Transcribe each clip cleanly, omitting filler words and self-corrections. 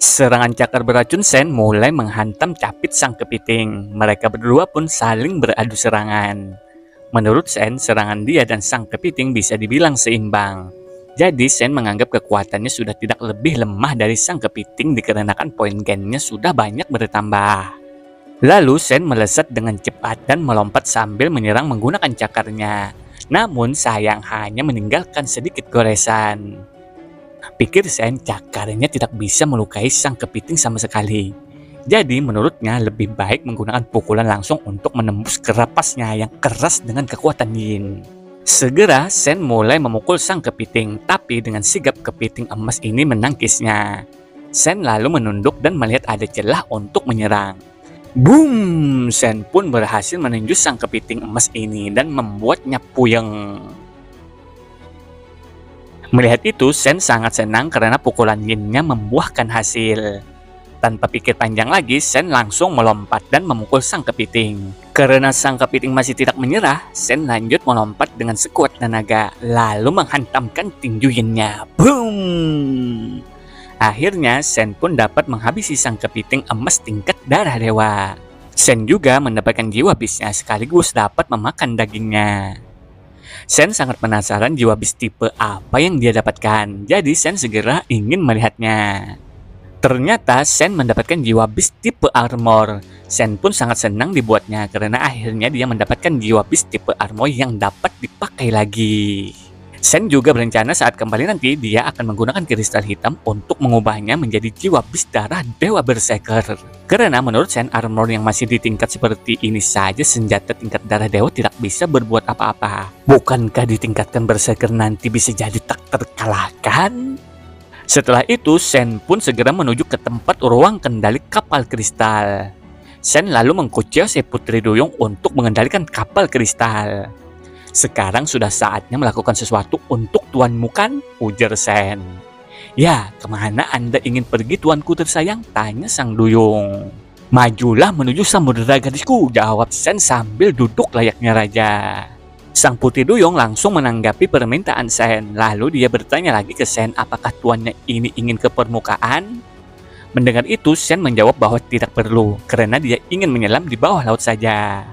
Serangan cakar beracun Sen mulai menghantam capit sang kepiting. Mereka berdua pun saling beradu serangan. Menurut Sen, serangan dia dan sang kepiting bisa dibilang seimbang. Jadi Sen menganggap kekuatannya sudah tidak lebih lemah dari sang kepiting dikarenakan poin gennya sudah banyak bertambah. Lalu Sen melesat dengan cepat dan melompat sambil menyerang menggunakan cakarnya. Namun sayang hanya meninggalkan sedikit goresan. Pikir Sen, cakarnya tidak bisa melukai sang kepiting sama sekali. Jadi menurutnya lebih baik menggunakan pukulan langsung untuk menembus kerapasnya yang keras dengan kekuatan yin. Segera Sen mulai memukul sang kepiting, tapi dengan sigap kepiting emas ini menangkisnya. Sen lalu menunduk dan melihat ada celah untuk menyerang. Boom! Sen pun berhasil menunjuk sang kepiting emas ini dan membuatnya puyeng. Melihat itu, Sen sangat senang karena pukulan yin-nya membuahkan hasil. Tanpa pikir panjang lagi, Sen langsung melompat dan memukul sang kepiting. Karena sang kepiting masih tidak menyerah, Sen lanjut melompat dengan sekuat tenaga, lalu menghantamkan tinju yin-nya. Boom! Akhirnya, Sen pun dapat menghabisi sang kepiting emas tingkat darah dewa. Sen juga mendapatkan jiwa bisnya sekaligus dapat memakan dagingnya. Sen sangat penasaran jiwa bis tipe apa yang dia dapatkan, jadi Sen segera ingin melihatnya. Ternyata Sen mendapatkan jiwa bis tipe armor. Sen pun sangat senang dibuatnya karena akhirnya dia mendapatkan jiwa bis tipe armor yang dapat dipakai lagi. Sen juga berencana saat kembali nanti dia akan menggunakan kristal hitam untuk mengubahnya menjadi jiwa bis darah dewa berserker. Karena menurut Sen, armor yang masih di tingkat seperti ini saja senjata tingkat darah dewa tidak bisa berbuat apa-apa. Bukankah ditingkatkan berserker nanti bisa jadi tak terkalahkan? Setelah itu Sen pun segera menuju ke tempat ruang kendali kapal kristal. Sen lalu mengkucil si Putri Duyung untuk mengendalikan kapal kristal. Sekarang sudah saatnya melakukan sesuatu untuk tuanmu kan? Ujar Sen. Ya, kemana Anda ingin pergi tuanku tersayang? Tanya sang Duyung. Majulah menuju samudera gadisku, jawab Sen sambil duduk layaknya raja. Sang Putri Duyung langsung menanggapi permintaan Sen. Lalu dia bertanya lagi ke Sen apakah tuannya ini ingin ke permukaan? Mendengar itu Sen menjawab bahwa tidak perlu, karena dia ingin menyelam di bawah laut saja.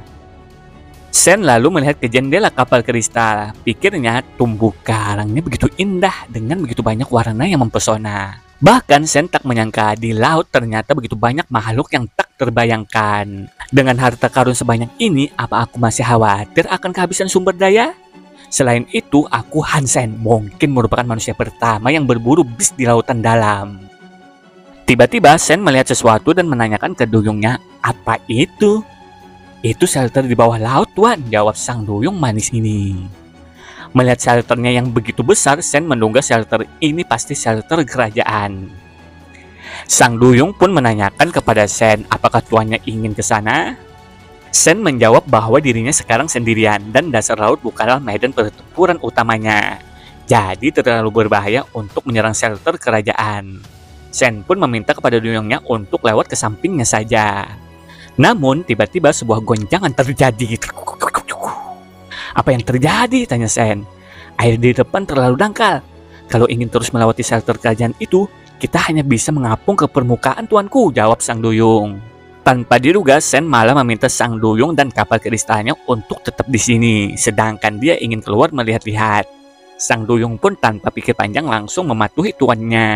Sen lalu melihat ke jendela kapal kristal. Pikirnya tumbuh karangnya begitu indah dengan begitu banyak warna yang mempesona. Bahkan Sen tak menyangka di laut ternyata begitu banyak makhluk yang tak terbayangkan. Dengan harta karun sebanyak ini, apa aku masih khawatir akan kehabisan sumber daya? Selain itu, aku Hansen mungkin merupakan manusia pertama yang berburu bis di lautan dalam. Tiba-tiba Sen melihat sesuatu dan menanyakan ke Duyungnya, apa itu? Itu shelter di bawah laut, Tuan, jawab sang Duyung manis ini. Melihat shelternya yang begitu besar, Sen menduga shelter ini pasti shelter kerajaan. Sang Duyung pun menanyakan kepada Sen, apakah tuannya ingin ke sana? Sen menjawab bahwa dirinya sekarang sendirian dan dasar laut bukanlah medan pertempuran utamanya. Jadi terlalu berbahaya untuk menyerang shelter kerajaan. Sen pun meminta kepada Duyungnya untuk lewat ke sampingnya saja. Namun tiba-tiba sebuah goncangan terjadi. Apa yang terjadi? Tanya Sen. Air di depan terlalu dangkal. Kalau ingin terus melewati shelter kerajaan itu, kita hanya bisa mengapung ke permukaan, tuanku, jawab sang Duyung. Tanpa diduga, Sen malah meminta sang Duyung dan kapal kristalnya untuk tetap di sini, sedangkan dia ingin keluar melihat-lihat. Sang Duyung pun tanpa pikir panjang langsung mematuhi tuannya.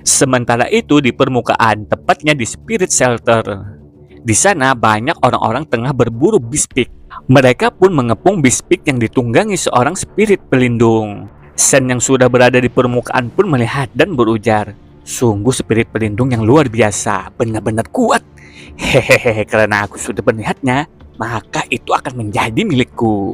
Sementara itu di permukaan, tepatnya di Spirit Shelter. Di sana banyak orang-orang tengah berburu bispik. Mereka pun mengepung bispik yang ditunggangi seorang spirit pelindung. Sen yang sudah berada di permukaan pun melihat dan berujar, sungguh spirit pelindung yang luar biasa, benar-benar kuat. Hehehe, karena aku sudah melihatnya, maka itu akan menjadi milikku.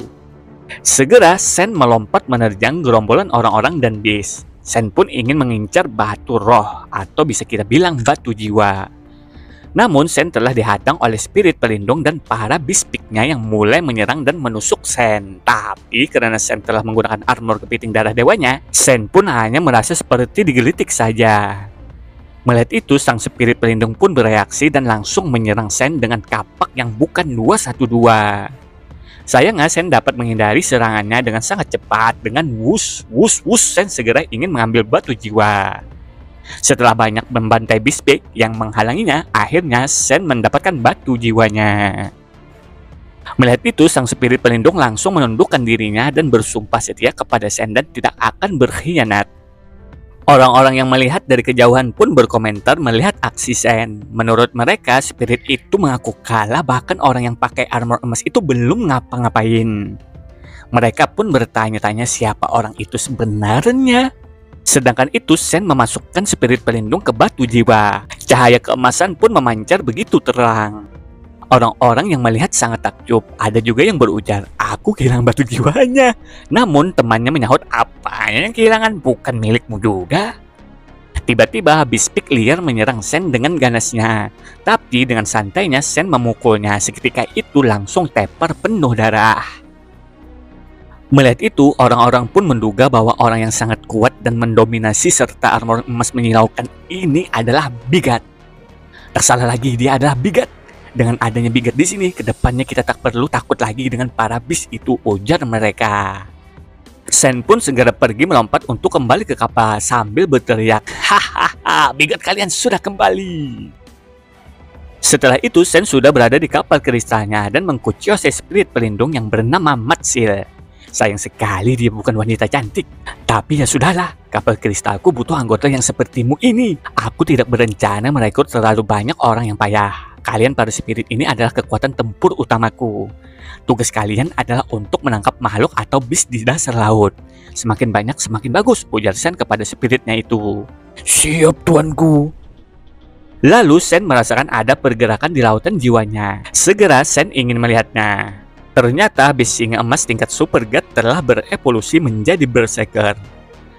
Segera Sen melompat menerjang gerombolan orang-orang dan bis. Sen pun ingin mengincar batu roh, atau bisa kita bilang batu jiwa. Namun Sen telah dihadang oleh spirit pelindung dan para bispiknya yang mulai menyerang dan menusuk Sen. Tapi karena Sen telah menggunakan armor kepiting darah dewanya, Sen pun hanya merasa seperti digelitik saja. Melihat itu, sang spirit pelindung pun bereaksi dan langsung menyerang Sen dengan kapak yang bukan 212. Sayangnya Sen dapat menghindari serangannya dengan sangat cepat. Dengan wush, wush, wush, Sen segera ingin mengambil batu jiwa. Setelah banyak membantai Bisbee yang menghalanginya, akhirnya Sen mendapatkan batu jiwanya. Melihat itu, sang spirit pelindung langsung menundukkan dirinya dan bersumpah setia kepada Sen dan tidak akan berkhianat. Orang-orang yang melihat dari kejauhan pun berkomentar melihat aksi Sen. Menurut mereka, spirit itu mengaku kalah, bahkan orang yang pakai armor emas itu belum ngapa-ngapain. Mereka pun bertanya-tanya siapa orang itu sebenarnya. Sedangkan itu, Sen memasukkan spirit pelindung ke batu jiwa. Cahaya keemasan pun memancar begitu terang. Orang-orang yang melihat sangat takjub. Ada juga yang berujar, aku kehilangan batu jiwanya. Namun temannya menyahut, apanya yang kehilangan, bukan milikmu juga. Tiba-tiba Bisbee liar menyerang Sen dengan ganasnya. Tapi dengan santainya Sen memukulnya. Seketika itu langsung tepar penuh darah. Melihat itu, orang-orang pun menduga bahwa orang yang sangat kuat dan mendominasi serta armor emas menyilaukan ini adalah Bigat. Tak salah lagi, dia adalah Bigat. Dengan adanya Bigat di sini, kedepannya kita tak perlu takut lagi dengan para bis itu, ujar mereka. Sen pun segera pergi melompat untuk kembali ke kapal sambil berteriak, hahaha, Bigat kalian sudah kembali. Setelah itu, Sen sudah berada di kapal kristalnya dan mengkuciose spirit pelindung yang bernama Matsil. Sayang sekali dia bukan wanita cantik. Tapi ya sudahlah, kapal kristalku butuh anggota yang sepertimu ini. Aku tidak berencana merekrut terlalu banyak orang yang payah. Kalian para spirit ini adalah kekuatan tempur utamaku. Tugas kalian adalah untuk menangkap makhluk atau bis di dasar laut. Semakin banyak semakin bagus, ujar Sen kepada spiritnya itu. Siap tuanku. Lalu Sen merasakan ada pergerakan di lautan jiwanya. Segera Sen ingin melihatnya. Ternyata bis singa emas tingkat super god telah berevolusi menjadi berserker.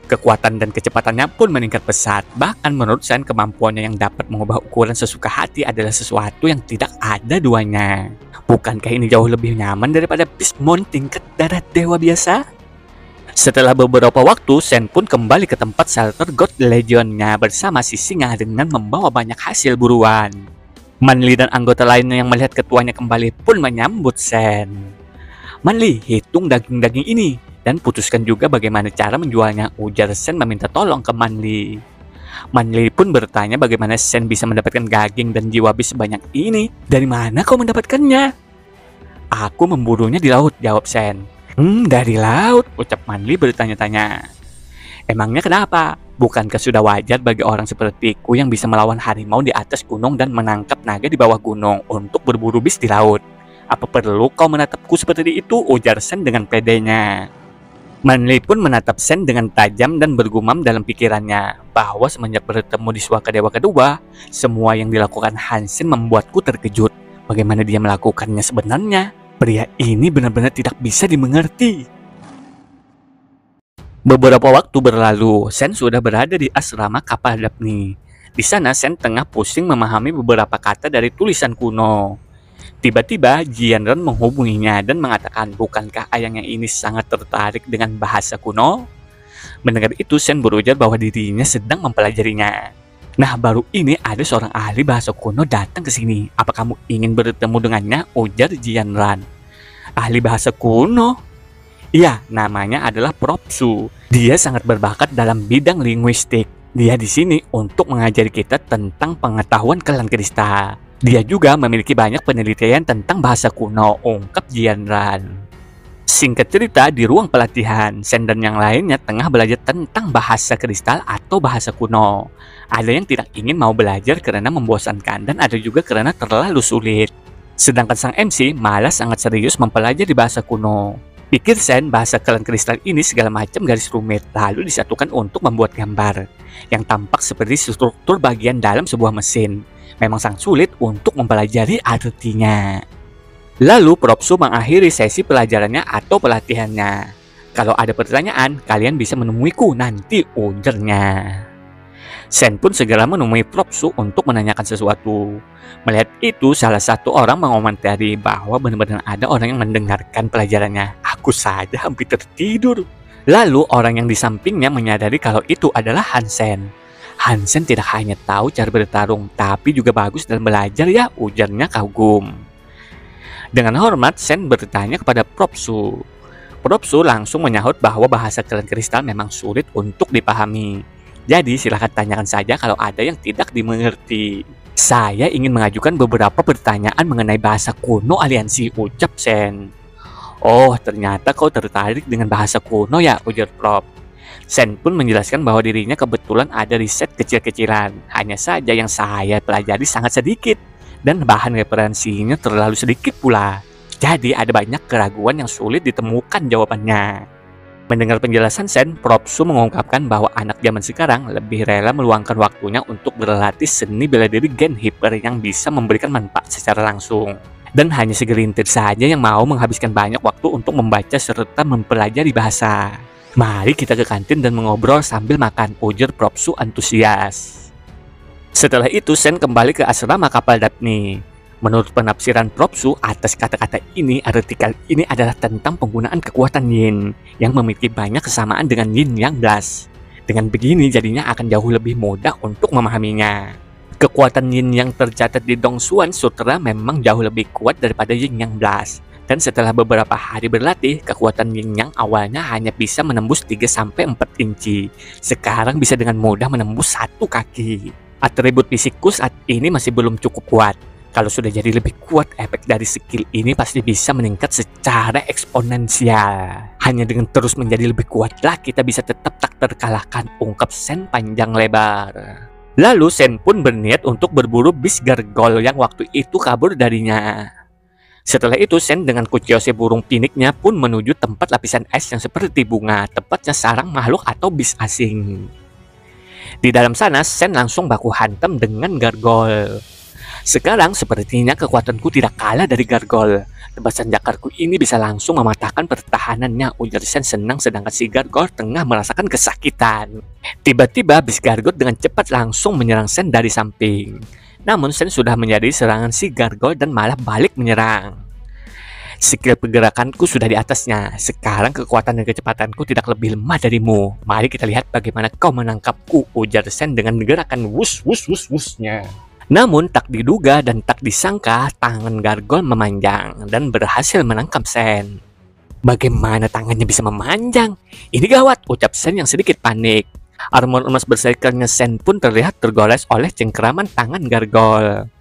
Kekuatan dan kecepatannya pun meningkat pesat. Bahkan menurut Sen, kemampuannya yang dapat mengubah ukuran sesuka hati adalah sesuatu yang tidak ada duanya. Bukankah ini jauh lebih nyaman daripada Beastmon tingkat darat dewa biasa? Setelah beberapa waktu, Sen pun kembali ke tempat shelter God Legionnya bersama si singa dengan membawa banyak hasil buruan. Manli dan anggota lainnya yang melihat ketuanya kembali pun menyambut Sen. Manli, hitung daging-daging ini dan putuskan juga bagaimana cara menjualnya, ujar Sen meminta tolong ke Manli. Manli pun bertanya bagaimana Sen bisa mendapatkan daging dan jiwa bis sebanyak ini. Dari mana kau mendapatkannya? Aku memburunya di laut, jawab Sen. Dari laut, ucap Manli bertanya-tanya. Emangnya kenapa? Bukankah sudah wajar bagi orang sepertiku yang bisa melawan harimau di atas gunung dan menangkap naga di bawah gunung untuk berburu bis di laut? Apa perlu kau menatapku seperti itu? Ujar Sen dengan pedenya. Manli pun menatap Sen dengan tajam dan bergumam dalam pikirannya bahwa semenjak bertemu di Suaka Dewa kedua, semua yang dilakukan Hansen membuatku terkejut. Bagaimana dia melakukannya sebenarnya? Pria ini benar-benar tidak bisa dimengerti. Beberapa waktu berlalu, Sen sudah berada di asrama kapal Daphne. Di sana Sen tengah pusing memahami beberapa kata dari tulisan kuno. Tiba-tiba Jianren menghubunginya dan mengatakan, bukankah ayahnya ini sangat tertarik dengan bahasa kuno? Mendengar itu, Sen berujar bahwa dirinya sedang mempelajarinya. Nah, baru ini ada seorang ahli bahasa kuno datang ke sini. Apa kamu ingin bertemu dengannya? Ujar Jianren. Ahli bahasa kuno? Iya, namanya adalah Propsu. Dia sangat berbakat dalam bidang linguistik. Dia di sini untuk mengajari kita tentang pengetahuan kelan kristal. Dia juga memiliki banyak penelitian tentang bahasa kuno, ungkap Jianren. Singkat cerita, di ruang pelatihan, Sen dan yang lainnya tengah belajar tentang bahasa kristal atau bahasa kuno. Ada yang tidak ingin mau belajar karena membosankan dan ada juga karena terlalu sulit. Sedangkan sang MC malah sangat serius mempelajari bahasa kuno. Pikir Sen, bahasa kelan kristal ini segala macam garis rumit lalu disatukan untuk membuat gambar yang tampak seperti struktur bagian dalam sebuah mesin. Memang sangat sulit untuk mempelajari artinya. Lalu Propsu mengakhiri sesi pelajarannya atau pelatihannya. Kalau ada pertanyaan, kalian bisa menemuiku nanti, ujarnya. Sen pun segera menemui Propsu untuk menanyakan sesuatu. Melihat itu, salah satu orang mengomentari bahwa benar-benar ada orang yang mendengarkan pelajarannya. Aku saja hampir tertidur. Lalu orang yang di sampingnya menyadari kalau itu adalah Hansen. Hansen tidak hanya tahu cara bertarung, tapi juga bagus dalam belajar ya, ujarnya kagum. Dengan hormat, Sen bertanya kepada Propsu. Propsu langsung menyahut bahwa bahasa kelan kristal memang sulit untuk dipahami. Jadi silahkan tanyakan saja kalau ada yang tidak dimengerti. Saya ingin mengajukan beberapa pertanyaan mengenai bahasa kuno aliansi, ucap Sen. Oh, ternyata kau tertarik dengan bahasa kuno ya, ujar Prof. Sen pun menjelaskan bahwa dirinya kebetulan ada riset kecil-kecilan. Hanya saja yang saya pelajari sangat sedikit, dan bahan referensinya terlalu sedikit pula. Jadi ada banyak keraguan yang sulit ditemukan jawabannya. Mendengar penjelasan Sen, Prof. Su mengungkapkan bahwa anak zaman sekarang lebih rela meluangkan waktunya untuk berlatih seni bela diri gen hiper yang bisa memberikan manfaat secara langsung. Dan hanya segelintir saja yang mau menghabiskan banyak waktu untuk membaca serta mempelajari bahasa. Mari kita ke kantin dan mengobrol sambil makan, ujar Prof. Su antusias. Setelah itu Sen kembali ke asrama kapal Daphne. Menurut penafsiran Prof. Su atas kata-kata ini, artikel ini adalah tentang penggunaan kekuatan Yin yang memiliki banyak kesamaan dengan Yin Yang Blast. Dengan begini jadinya akan jauh lebih mudah untuk memahaminya. Kekuatan Yin yang tercatat di Dong Xuan Sutra memang jauh lebih kuat daripada Yin Yang Blast. Dan setelah beberapa hari berlatih, kekuatan Yin Yang awalnya hanya bisa menembus 3-4 inci. Sekarang bisa dengan mudah menembus 1 kaki. Atribut fisikku saat ini masih belum cukup kuat. Kalau sudah jadi lebih kuat, efek dari skill ini pasti bisa meningkat secara eksponensial. Hanya dengan terus menjadi lebih kuatlah kita bisa tetap tak terkalahkan, ungkap Sen panjang lebar. Lalu Sen pun berniat untuk berburu bis gargoyle yang waktu itu kabur darinya. Setelah itu Sen dengan kuciose burung piniknya pun menuju tempat lapisan es yang seperti bunga, tepatnya sarang makhluk atau bis asing. Di dalam sana Sen langsung baku hantam dengan gargoyle. Sekarang sepertinya kekuatanku tidak kalah dari gargoyle. Tebasan jakarku ini bisa langsung mematahkan pertahanannya, ujar Sen senang sedangkan si gargoyle tengah merasakan kesakitan. Tiba-tiba bis gargoyle dengan cepat langsung menyerang Sen dari samping. Namun Sen sudah menjadi serangan si gargoyle dan malah balik menyerang. Skill pergerakanku sudah di atasnya. Sekarang kekuatan dan kecepatanku tidak lebih lemah darimu. Mari kita lihat bagaimana kau menangkapku, ujar Sen dengan gerakan wus-wus-wus-wusnya. Namun tak diduga dan tak disangka tangan gargoyle memanjang dan berhasil menangkap Sen. Bagaimana tangannya bisa memanjang? Ini gawat, ucap Sen yang sedikit panik. Armor emas berserkernya Sen pun terlihat tergoles oleh cengkeraman tangan gargoyle.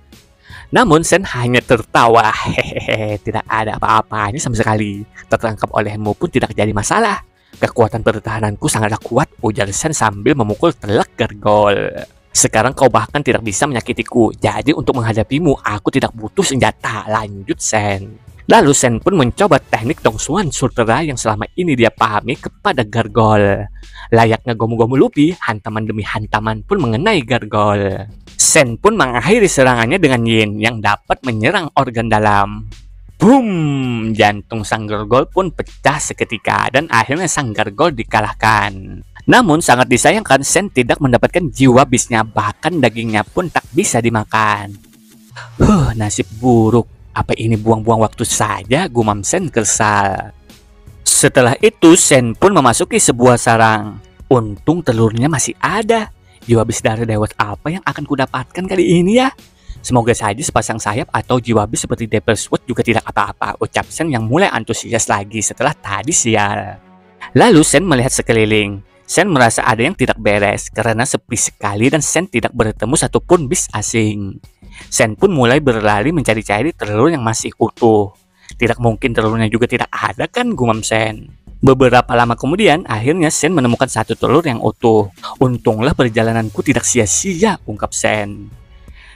Namun Sen hanya tertawa. Hehehe, tidak ada apa-apanya sama sekali. Tertangkap olehmu pun tidak jadi masalah. Kekuatan pertahananku sangatlah kuat, ujar Sen sambil memukul telak gargoyle. Sekarang kau bahkan tidak bisa menyakitiku. Jadi untuk menghadapimu aku tidak butuh senjata, lanjut Sen. Lalu Sen pun mencoba teknik Dong Xuan Sutra yang selama ini dia pahami kepada gargoyle. Layaknya Gomu-Gomu Luffy, hantaman demi hantaman pun mengenai gargoyle. Sen pun mengakhiri serangannya dengan Yin yang dapat menyerang organ dalam. Boom! Jantung sang gargoyle pun pecah seketika dan akhirnya sang gargoyle dikalahkan. Namun sangat disayangkan Sen tidak mendapatkan jiwa bisnya, bahkan dagingnya pun tak bisa dimakan. Nasib buruk. Apa ini buang-buang waktu saja, gumam Sen kesal. Setelah itu Sen pun memasuki sebuah sarang. Untung telurnya masih ada. Jiwa bis dari dewa apa yang akan kudapatkan kali ini ya? Semoga saja sepasang sayap atau jiwa bis seperti Devil Sword juga tidak apa-apa, ucap Sen yang mulai antusias lagi setelah tadi sial. Lalu Sen melihat sekeliling. Sen merasa ada yang tidak beres karena sepi sekali dan Sen tidak bertemu satupun bis asing. Sen pun mulai berlari mencari-cari telur yang masih utuh. Tidak mungkin telurnya juga tidak ada kan, gumam Sen. Beberapa lama kemudian akhirnya Sen menemukan satu telur yang utuh. Untunglah perjalananku tidak sia-sia, ungkap Sen.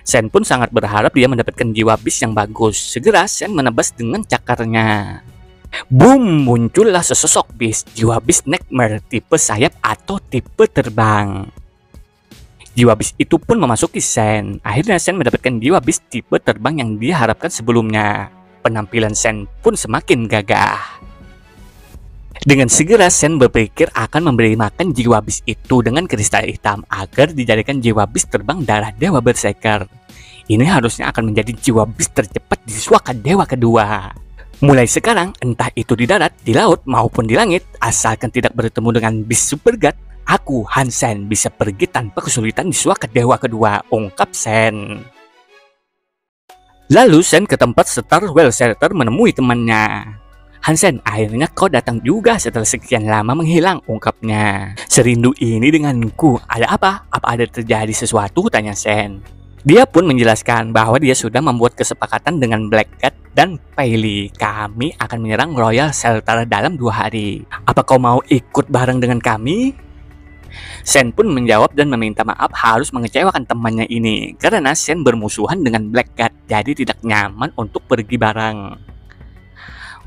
Sen pun sangat berharap dia mendapatkan jiwa bis yang bagus. Segera Sen menebas dengan cakarnya. Boom, muncullah sesosok bis, jiwa bis Nightmare, tipe sayap atau tipe terbang. Jiwa bis itu pun memasuki Sen. Akhirnya Sen mendapatkan jiwa bis tipe terbang yang dia harapkan sebelumnya. Penampilan Sen pun semakin gagah. Dengan segera Sen berpikir akan memberi makan jiwa bis itu dengan kristal hitam agar dijadikan jiwa bis terbang darah dewa berserker. Ini harusnya akan menjadi jiwa bis tercepat di suaka dewa kedua. Mulai sekarang, entah itu di darat, di laut, maupun di langit, asalkan tidak bertemu dengan bis Super God, aku, Hansen, bisa pergi tanpa kesulitan di suaka dewa kedua, ungkap Sen. Lalu Sen ke tempat Star Whale Shelter menemui temannya. Hansen, akhirnya kau datang juga setelah sekian lama menghilang, ungkapnya. Serindu ini denganku, ada apa? Apa ada terjadi sesuatu? Tanya Sen. Dia pun menjelaskan bahwa dia sudah membuat kesepakatan dengan Black Cat dan Paisley. Kami akan menyerang Royal Shelter dalam 2 hari. Apa kau mau ikut bareng dengan kami? Sen pun menjawab dan meminta maaf harus mengecewakan temannya ini karena Sen bermusuhan dengan Black Cat, jadi tidak nyaman untuk pergi bareng.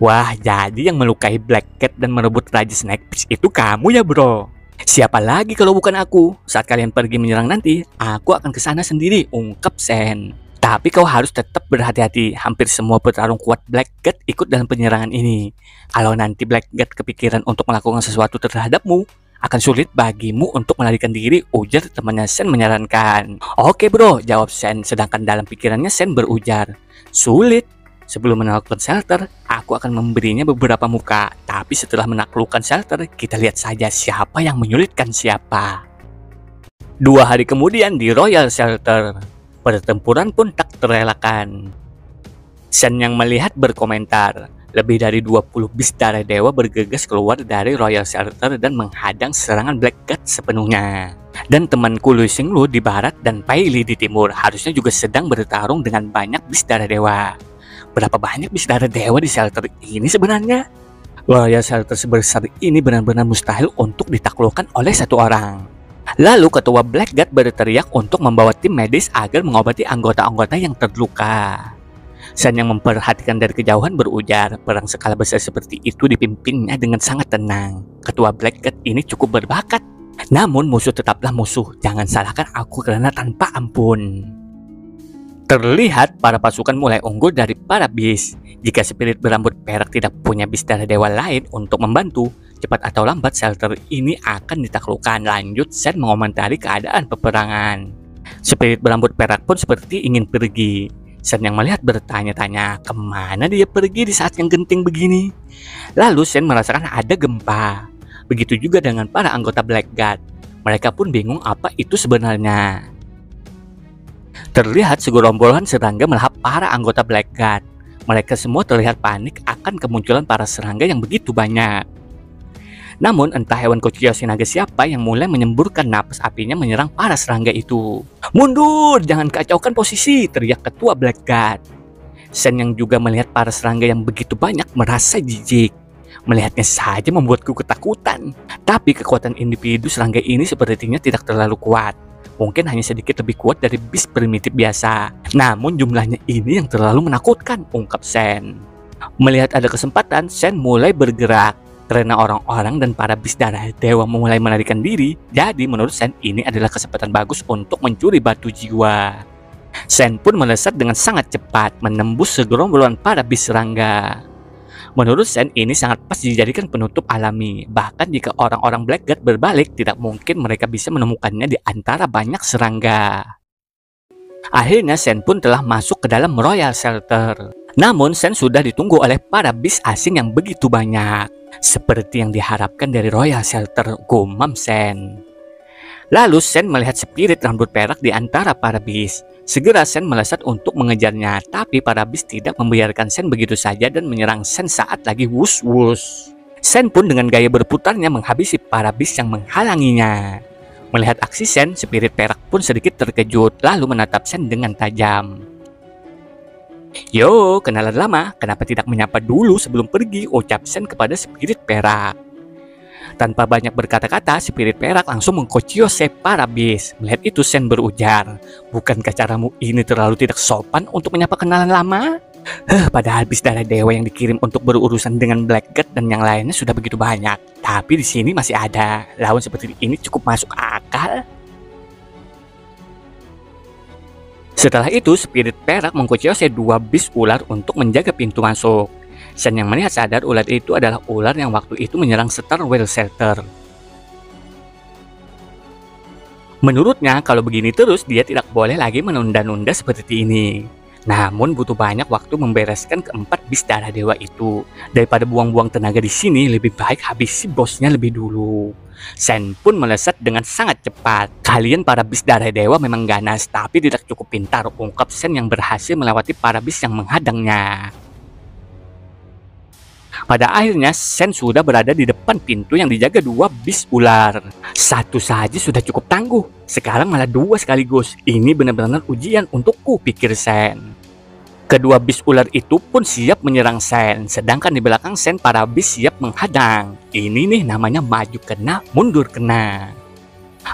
Wah, jadi yang melukai Black Cat dan merebut Raja Snake Fish itu kamu ya, bro? Siapa lagi kalau bukan aku? Saat kalian pergi menyerang nanti, aku akan ke sana sendiri, ungkap Sen. Tapi kau harus tetap berhati-hati. Hampir semua petarung kuat Black Cat ikut dalam penyerangan ini. Kalau nanti Black Cat kepikiran untuk melakukan sesuatu terhadapmu, akan sulit bagimu untuk melarikan diri, ujar temannya Sen menyarankan. Oke bro, jawab Sen, sedangkan dalam pikirannya Sen berujar, sulit. Sebelum menaklukkan shelter, aku akan memberinya beberapa muka. Tapi setelah menaklukkan shelter, kita lihat saja siapa yang menyulitkan siapa. 2 hari kemudian di Royal Shelter, pertempuran pun tak terelakkan. Sen yang melihat berkomentar, lebih dari 20 bis darah dewa bergegas keluar dari Royal Shelter dan menghadang serangan Black Cat sepenuhnya. Dan temanku Lu Xinglu di barat dan Paisley di timur harusnya juga sedang bertarung dengan banyak bis darah dewa. Berapa banyak bis darah dewa di shelter ini sebenarnya? Royal Shelter sebesar ini benar-benar mustahil untuk ditaklukkan oleh satu orang. Lalu ketua Black Cat berteriak untuk membawa tim medis agar mengobati anggota-anggota yang terluka. Sen yang memperhatikan dari kejauhan berujar, perang skala besar seperti itu dipimpinnya dengan sangat tenang. Ketua Black Cat ini cukup berbakat. Namun musuh tetaplah musuh, jangan salahkan aku karena tanpa ampun. Terlihat para pasukan mulai unggul dari para bis. Jika spirit berambut perak tidak punya bis darah dewa lain untuk membantu, cepat atau lambat shelter ini akan ditaklukkan. Lanjut Sen mengomentari keadaan peperangan. Spirit berambut perak pun seperti ingin pergi. Sen yang melihat bertanya-tanya kemana dia pergi di saat yang genting begini. Lalu Sen merasakan ada gempa. Begitu juga dengan para anggota Black Cat. Mereka pun bingung apa itu sebenarnya. Terlihat segerombolan serangga melahap para anggota Black Cat. Mereka semua terlihat panik akan kemunculan para serangga yang begitu banyak. Namun entah hewan Kochiyoshi naga siapa yang mulai menyemburkan napas apinya menyerang para serangga itu. Mundur, jangan kacaukan posisi, teriak ketua Black Cat. Sen yang juga melihat para serangga yang begitu banyak merasa jijik. Melihatnya saja membuatku ketakutan. Tapi kekuatan individu serangga ini sepertinya tidak terlalu kuat. Mungkin hanya sedikit lebih kuat dari bis primitif biasa. Namun jumlahnya ini yang terlalu menakutkan, ungkap Sen. Melihat ada kesempatan, Sen mulai bergerak. Karena orang-orang dan para bis darah dewa mulai melarikan diri, jadi menurut Sen ini adalah kesempatan bagus untuk mencuri batu jiwa. Sen pun melesat dengan sangat cepat, menembus segerombolan para bis serangga. Menurut Sen ini sangat pas dijadikan penutup alami. Bahkan jika orang-orang Black Cat berbalik, tidak mungkin mereka bisa menemukannya di antara banyak serangga. Akhirnya Sen pun telah masuk ke dalam Royal Shelter. Namun Sen sudah ditunggu oleh para bis asing yang begitu banyak. Seperti yang diharapkan dari Royal Shelter, gumam Sen. Lalu Sen melihat spirit rambut perak di antara para bis. Segera Sen melesat untuk mengejarnya, tapi para bis tidak membiarkan Sen begitu saja dan menyerang Sen saat lagi wus-wus. Sen pun dengan gaya berputarnya menghabisi para bis yang menghalanginya. Melihat aksi Sen, spirit perak pun sedikit terkejut lalu menatap Sen dengan tajam. Yo, kenalan lama, kenapa tidak menyapa dulu sebelum pergi, ucap Sen kepada spirit perak. Tanpa banyak berkata-kata, spirit perak langsung mengkochiose para bis. Melihat itu Sen berujar, bukankah caramu ini terlalu tidak sopan untuk menyapa kenalan lama? Padahal bis darah dewa yang dikirim untuk berurusan dengan Black Cat dan yang lainnya sudah begitu banyak. Tapi di sini masih ada. Lawan seperti ini cukup masuk akal. Setelah itu, spirit perak mengkochiose 2 bis ular untuk menjaga pintu masuk. Sen yang melihat sadar ular itu adalah ular yang waktu itu menyerang Star Whale Shelter. Menurutnya kalau begini terus dia tidak boleh lagi menunda-nunda seperti ini. Namun butuh banyak waktu membereskan keempat bis darah dewa itu. Daripada buang-buang tenaga di sini, lebih baik habisi bosnya lebih dulu. Sen pun melesat dengan sangat cepat. Kalian para bis darah dewa memang ganas tapi tidak cukup pintar, ungkap Sen yang berhasil melewati para bis yang menghadangnya. Pada akhirnya, Sen sudah berada di depan pintu yang dijaga dua bis ular. Satu saja sudah cukup tangguh, sekarang malah dua sekaligus. Ini benar-benar ujian untukku, pikir Sen. Kedua bis ular itu pun siap menyerang Sen, sedangkan di belakang Sen para bis siap menghadang. Ini nih namanya maju kena, mundur kena.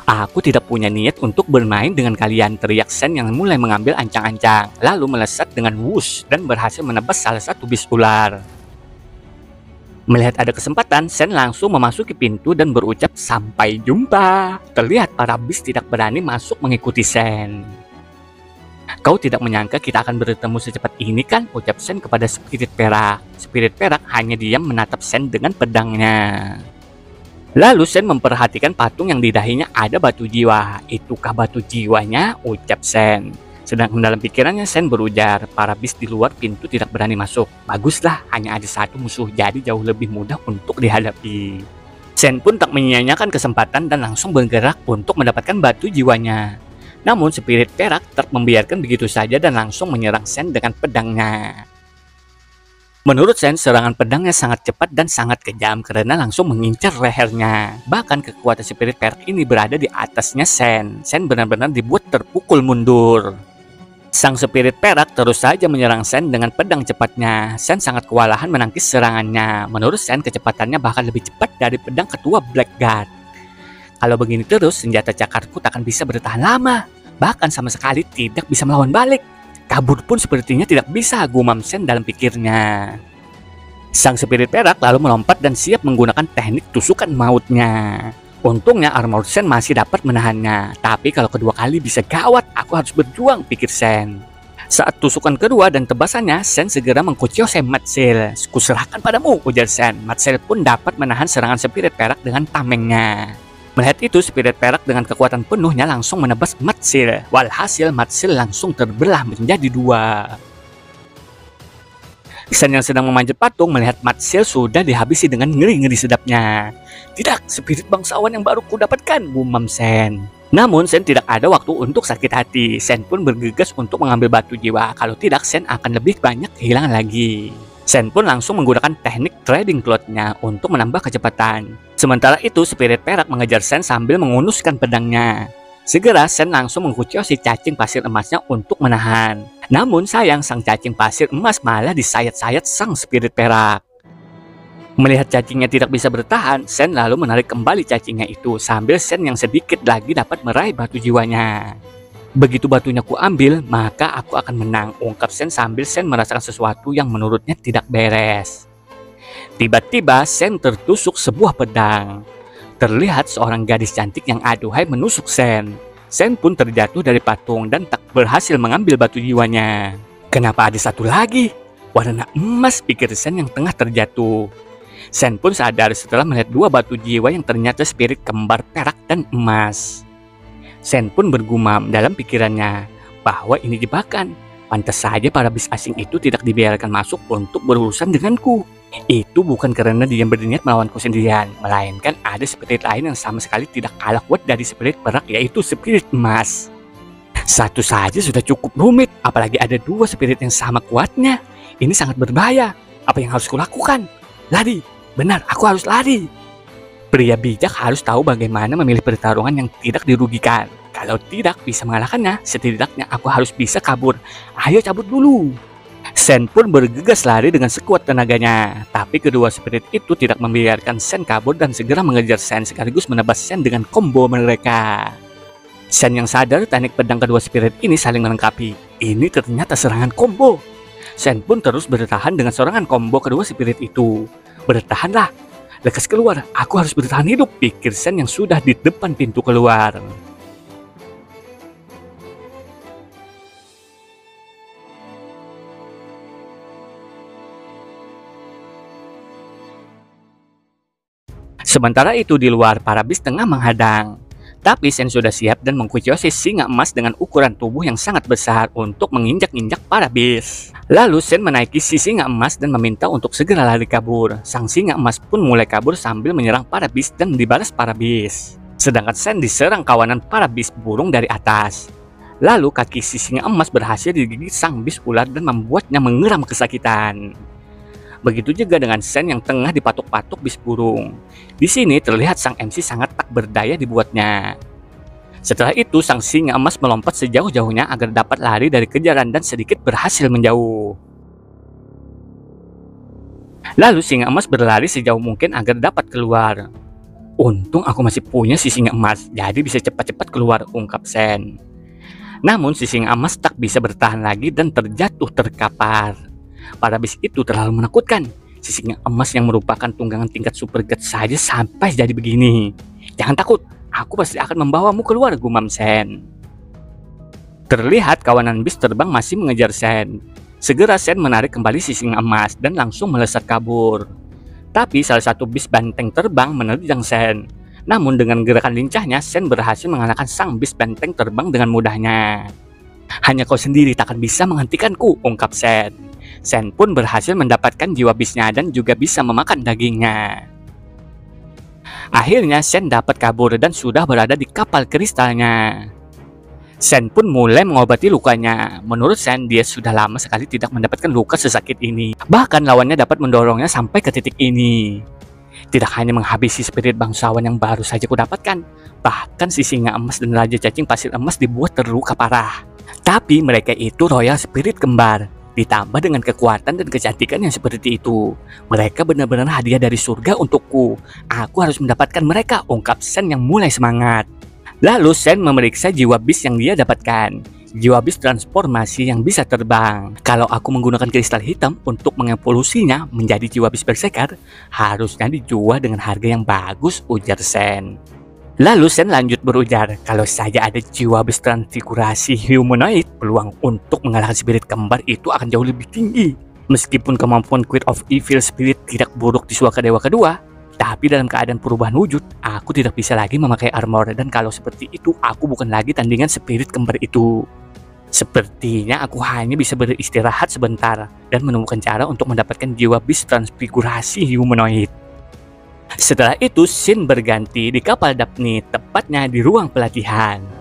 Aku tidak punya niat untuk bermain dengan kalian, teriak Sen yang mulai mengambil ancang-ancang, lalu melesat dengan wush dan berhasil menebas salah satu bis ular. Melihat ada kesempatan, Sen langsung memasuki pintu dan berucap sampai jumpa. Terlihat para bis tidak berani masuk mengikuti Sen. Kau tidak menyangka kita akan bertemu secepat ini kan? Ucap Sen kepada Spirit Perak. Spirit Perak hanya diam menatap Sen dengan pedangnya. Lalu Sen memperhatikan patung yang di dahinya ada batu jiwa. Itukah batu jiwanya? Ucap Sen. Sedangkan dalam pikirannya Sen berujar, para bis di luar pintu tidak berani masuk. Baguslah, hanya ada satu musuh, jadi jauh lebih mudah untuk dihadapi. Sen pun tak menyia-nyiakan kesempatan dan langsung bergerak untuk mendapatkan batu jiwanya. Namun Spirit Perak tak membiarkan begitu saja dan langsung menyerang Sen dengan pedangnya. Menurut Sen, serangan pedangnya sangat cepat dan sangat kejam karena langsung mengincar lehernya. Bahkan kekuatan Spirit Perak ini berada di atasnya Sen. Sen benar-benar dibuat terpukul mundur. Sang Spirit Perak terus saja menyerang Sen dengan pedang cepatnya. Sen sangat kewalahan menangkis serangannya. Menurut Sen, kecepatannya bahkan lebih cepat dari pedang ketua Blackguard. Kalau begini terus, senjata cakarku tak akan bisa bertahan lama. Bahkan sama sekali tidak bisa melawan balik. Kabur pun sepertinya tidak bisa, gumam Sen dalam pikirnya. Sang Spirit Perak lalu melompat dan siap menggunakan teknik tusukan mautnya. Untungnya armor Sen masih dapat menahannya. Tapi kalau kedua kali bisa gawat, aku harus berjuang, pikir Sen. Saat tusukan kedua dan tebasannya, Sen segera mengkuciose Matsil. Kuserahkan padamu, ujar Sen. Matsil pun dapat menahan serangan Spirit Perak dengan tamengnya. Melihat itu, Spirit Perak dengan kekuatan penuhnya langsung menebas Matsil. Walhasil Matsil langsung terbelah menjadi dua. Sen yang sedang memanjat patung melihat Matsil sudah dihabisi dengan ngeri-ngeri sedapnya. Tidak, spirit bangsawan yang baru kudapatkan, gumam Sen. Namun Sen tidak ada waktu untuk sakit hati. Sen pun bergegas untuk mengambil batu jiwa. Kalau tidak, Sen akan lebih banyak kehilangan lagi. Sen pun langsung menggunakan teknik trading cloth-nya untuk menambah kecepatan. Sementara itu, Spirit Perak mengejar Sen sambil mengunuskan pedangnya. Segera Sen langsung mengkuciosi cacing pasir emasnya untuk menahan. Namun sayang, sang cacing pasir emas malah disayat-sayat sang Spirit Perak. Melihat cacingnya tidak bisa bertahan, Sen lalu menarik kembali cacingnya itu sambil Sen yang sedikit lagi dapat meraih batu jiwanya. Begitu batunya ku ambil, maka aku akan menang, ungkap Sen sambil Sen merasakan sesuatu yang menurutnya tidak beres. Tiba-tiba Sen tertusuk sebuah pedang. Terlihat seorang gadis cantik yang aduhai menusuk Sen. Sen pun terjatuh dari patung dan tak berhasil mengambil batu jiwanya. Kenapa ada satu lagi? Warna emas, pikir Sen yang tengah terjatuh. Sen pun sadar setelah melihat dua batu jiwa yang ternyata spirit kembar perak dan emas. Sen pun bergumam dalam pikirannya bahwa ini jebakan. Pantas saja para bis asing itu tidak dibiarkan masuk untuk berurusan denganku. Itu bukan karena dia berniat melawanku sendirian, melainkan ada spirit lain yang sama sekali tidak kalah kuat dari spirit perak, yaitu spirit emas. Satu saja sudah cukup rumit, apalagi ada dua spirit yang sama kuatnya. Ini sangat berbahaya. Apa yang harus kulakukan? Lari, benar, aku harus lari. Pria bijak harus tahu bagaimana memilih pertarungan yang tidak dirugikan. Kalau tidak bisa mengalahkannya, setidaknya aku harus bisa kabur. Ayo cabut dulu. Sen pun bergegas lari dengan sekuat tenaganya. Tapi kedua spirit itu tidak membiarkan Sen kabur dan segera mengejar Sen sekaligus menebas Sen dengan combo mereka. Sen yang sadar teknik pedang kedua spirit ini saling melengkapi. Ini ternyata serangan combo. Sen pun terus bertahan dengan serangan combo kedua spirit itu. Bertahanlah, lekas keluar, aku harus bertahan hidup, pikir Sen yang sudah di depan pintu keluar. Sementara itu di luar, para bis tengah menghadang. Tapi Sen sudah siap dan mengkuciosi singa emas dengan ukuran tubuh yang sangat besar untuk menginjak-injak para bis. Lalu Sen menaiki si singa emas dan meminta untuk segera lari kabur. Sang singa emas pun mulai kabur sambil menyerang para bis dan dibalas para bis. Sedangkan Sen diserang kawanan para bis burung dari atas. Lalu kaki si singa emas berhasil digigit sang bis ular dan membuatnya mengeram kesakitan. Begitu juga dengan Sen yang tengah dipatuk-patuk bis burung. Di sini terlihat sang MC sangat tak berdaya dibuatnya. Setelah itu, sang singa emas melompat sejauh-jauhnya agar dapat lari dari kejaran dan sedikit berhasil menjauh. Lalu singa emas berlari sejauh mungkin agar dapat keluar. Untung aku masih punya si singa emas, jadi bisa cepat-cepat keluar, ungkap Sen. Namun si singa emas tak bisa bertahan lagi dan terjatuh terkapar. Para bis itu terlalu menakutkan. Si singa emas yang merupakan tunggangan tingkat super god saja sampai jadi begini. Jangan takut, aku pasti akan membawamu keluar, gumam Sen. Terlihat kawanan bis terbang masih mengejar Sen. Segera Sen menarik kembali si singa emas dan langsung melesat kabur. Tapi salah satu bis banteng terbang menerjang Sen. Namun dengan gerakan lincahnya, Sen berhasil mengalahkan sang bis banteng terbang dengan mudahnya. Hanya kau sendiri takkan bisa menghentikanku, ungkap Sen. Sen pun berhasil mendapatkan jiwa bisnya dan juga bisa memakan dagingnya. Akhirnya Sen dapat kabur dan sudah berada di kapal kristalnya. Sen pun mulai mengobati lukanya. Menurut Sen, dia sudah lama sekali tidak mendapatkan luka sesakit ini. Bahkan lawannya dapat mendorongnya sampai ke titik ini. Tidak hanya menghabisi spirit bangsawan yang baru saja kudapatkan, bahkan si singa emas dan raja cacing pasir emas dibuat terluka parah. Tapi mereka itu royal spirit kembar. Ditambah dengan kekuatan dan kecantikan yang seperti itu, mereka benar-benar hadiah dari surga untukku. Aku harus mendapatkan mereka, ungkap Sen yang mulai semangat. Lalu Sen memeriksa jiwa bis yang dia dapatkan. Jiwa bis transformasi yang bisa terbang. Kalau aku menggunakan kristal hitam untuk mengevolusinya menjadi jiwa bis bersekar, harusnya dijual dengan harga yang bagus, ujar Sen. Lalu Sen lanjut berujar, kalau saja ada jiwa bis transfigurasi humanoid, peluang untuk mengalahkan spirit kembar itu akan jauh lebih tinggi. Meskipun kemampuan Queen of Evil Spirit tidak buruk di Suaka Dewa kedua, tapi dalam keadaan perubahan wujud, aku tidak bisa lagi memakai armor, dan kalau seperti itu, aku bukan lagi tandingan spirit kembar itu. Sepertinya aku hanya bisa beristirahat sebentar dan menemukan cara untuk mendapatkan jiwa bis transfigurasi humanoid. Setelah itu, scene berganti di kapal Daphne, tepatnya di ruang pelatihan.